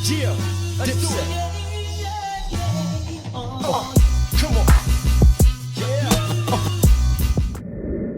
Yeah, let's do it. Come on.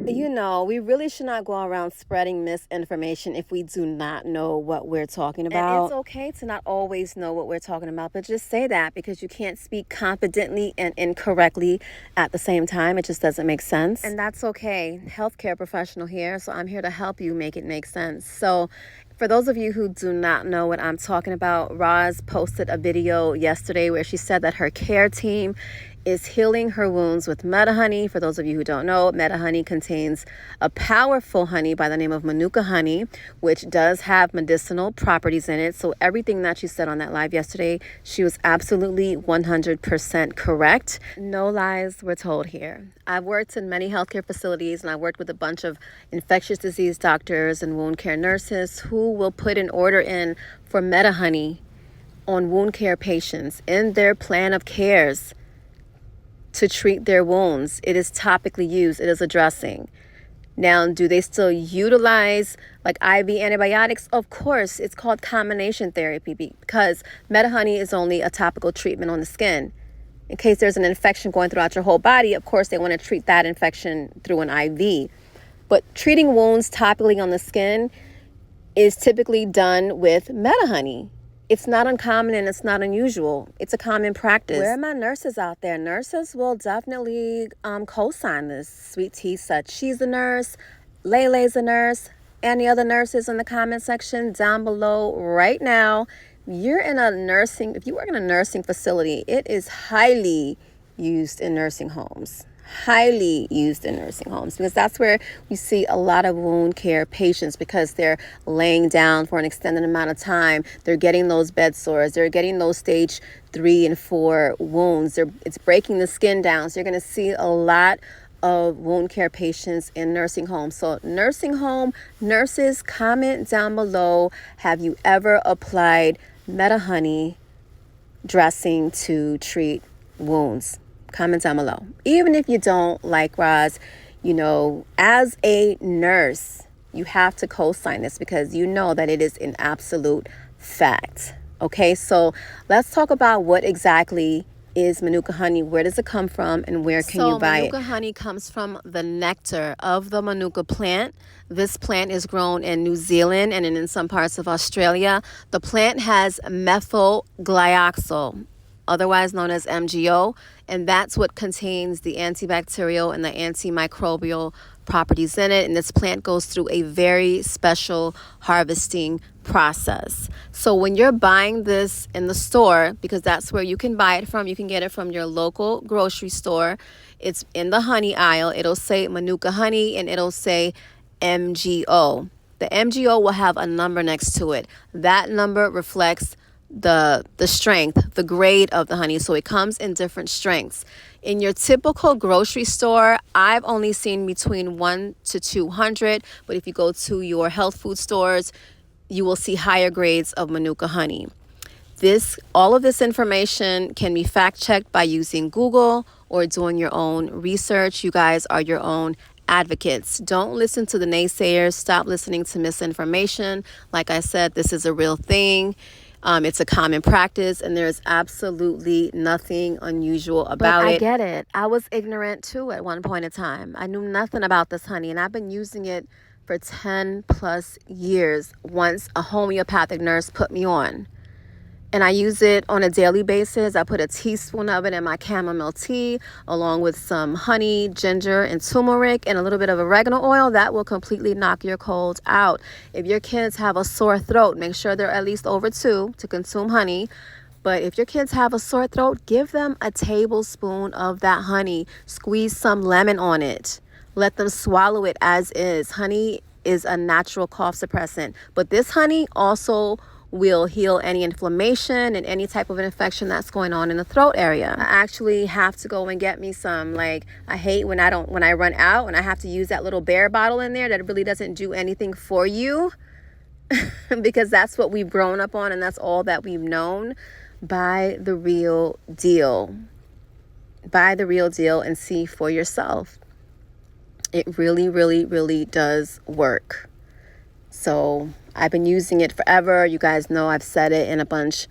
You know, we really should not go around spreading misinformation if we do not know what we're talking about. And it's okay to not always know what we're talking about, but just say that, because you can't speak confidently and incorrectly at the same time. It just doesn't make sense. And that's okay. Healthcare professional here, so I'm here to help you make it make sense. So for those of you who do not know what I'm talking about, Roz posted a video yesterday where she said that her care team is healing her wounds with Meta Honey. For those of you who don't know, Meta Honey contains a powerful honey by the name of Manuka Honey, which does have medicinal properties in it. So everything that she said on that live yesterday, she was absolutely 100% correct. No lies were told here. I've worked in many healthcare facilities, and I've worked with a bunch of infectious disease doctors and wound care nurses who will put an order in for Meta Honey on wound care patients in their plan of cares to treat their wounds. It is topically used. It is a dressing. Now, do they still utilize like IV antibiotics? Of course. It's called combination therapy because Meta Honey is only a topical treatment on the skin. In case there's an infection going throughout your whole body, of course, they want to treat that infection through an IV. But treating wounds topically on the skin is typically done with Meta Honey. It's not uncommon and it's not unusual. It's a common practice. Where are my nurses out there? Nurses will definitely co-sign this. Sweet Tea said she's a nurse. Laylay's a nurse. Any other nurses in the comment section down below right now? If you work in a nursing facility, it is highly used in nursing homes. Highly used in nursing homes, because that's where we see a lot of wound care patients, because they're laying down for an extended amount of time. They're getting those bed sores. They're getting those stage 3 and 4 wounds. It's breaking the skin down. So you're going to see a lot of wound care patients in nursing homes. So nursing home nurses, comment down below. Have you ever applied Meta Honey dressing to treat wounds? Comment down below. Even if you don't, like Roz, as a nurse, you have to co-sign this because you know that it is an absolute fact. Okay, so let's talk about what exactly is Manuka Honey. Where does it come from and where can you buy it? Manuka Honey comes from the nectar of the Manuka plant. This plant is grown in New Zealand and in some parts of Australia. The plant has methyl glyoxal, otherwise known as MGO, and that's what contains the antibacterial and the antimicrobial properties in it. And this plant goes through a very special harvesting process. So when you're buying this in the store, because that's where you can buy it from, you can get it from your local grocery store. It's in the honey aisle. It'll say Manuka Honey and it'll say MGO. The MGO will have a number next to it. That number reflects the strength, the grade of the honey. So it comes in different strengths. In your typical grocery store, I've only seen between 1 to 200, but if you go to your health food stores, you will see higher grades of Manuka Honey. All of this information can be fact checked by using Google or doing your own research. You guys are your own advocates. Don't listen to the naysayers. Stop listening to misinformation. Like I said, this is a real thing. It's a common practice, and there's absolutely nothing unusual about it. I get it. I was ignorant too at one point in time. I knew nothing about this honey, and I've been using it for 10 plus years once a homeopathic nurse put me on. And I use it on a daily basis. I put a teaspoon of it in my chamomile tea, along with some honey, ginger, and turmeric, and a little bit of oregano oil. That will completely knock your cold out. If your kids have a sore throat, make sure they're at least over 2 to consume honey. But if your kids have a sore throat, give them a tablespoon of that honey. Squeeze some lemon on it. Let them swallow it as is. Honey is a natural cough suppressant. But this honey also will heal any inflammation and any type of an infection that's going on in the throat area. I actually have to go and get me some. I hate when I run out and I have to use that little bear bottle in there that really doesn't do anything for you because that's what we've grown up on and that's all that we've known. Buy the real deal. Buy the real deal and see for yourself. It really, really, really does work. So I've been using it forever. You guys know I've said it in a bunch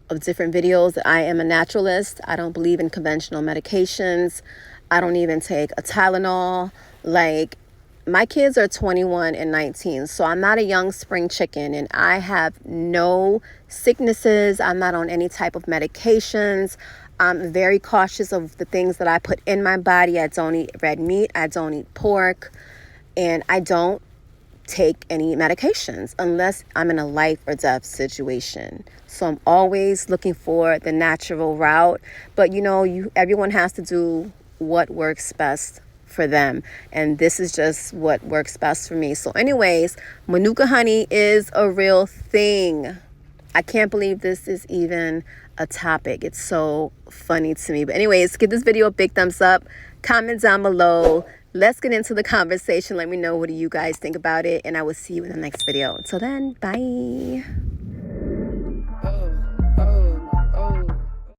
of different videos that I am a naturalist. I don't believe in conventional medications. I don't even take a Tylenol. Like, my kids are 21 and 19, so I'm not a young spring chicken, and I have no sicknesses. I'm not on any type of medications. I'm very cautious of the things that I put in my body. I don't eat red meat. I don't eat pork. And I don't take any medications unless I'm in a life or death situation. So I'm always looking for the natural route. But everyone has to do what works best for them, and this is just what works best for me. So anyways, Manuka honey is a real thing. I can't believe this is even a topic. It's so funny to me. But anyways, give this video a big thumbs up, comment down below. Let's get into the conversation. Let me know, what do you guys think about it, and I will see you in the next video. Until then, bye.